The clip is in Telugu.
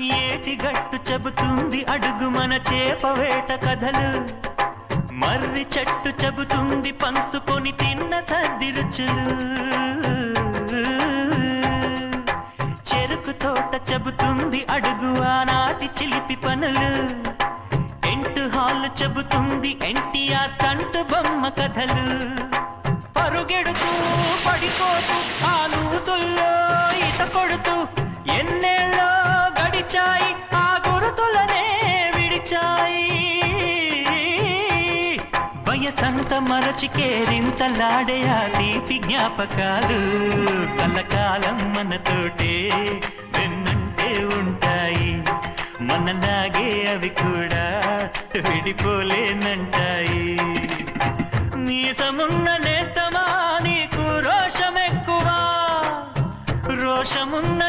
ఏటి గట్టు చెబుతుంది అడుగు మన చేపవేట కథలు, మర్రి చెట్టు చెబుతుంది పంచుకొని తిన్న సద్ది రుచులు, చెరుకు తోట చెబుతుంది అడుగు ఆనాటి చిలిపి పనులు, టెంట్ హాల్ చెబుతుంది ఎన్టీఆర్ స్టంట్ బొమ్మ కథలు, పరుగెడుతూ పడిపోతూ ఆ నూతుల్లో ఈత కొడుతూ ఎన్నేళ్ళో గడిచాయి ఆ గురుతులనే విడిచాయి. వయసంత మరచి కేరింతలాడే ఆ తీపి జ్ఞాపకాలు కలకాలం మనతోటే వెన్నంటే ఉంటాయి, మనలాగే అవి కూడా విడిపోలేనంటాయి. నీసమున్న నేస్తమా నీకు రోషమెక్కువా, రోషమున్న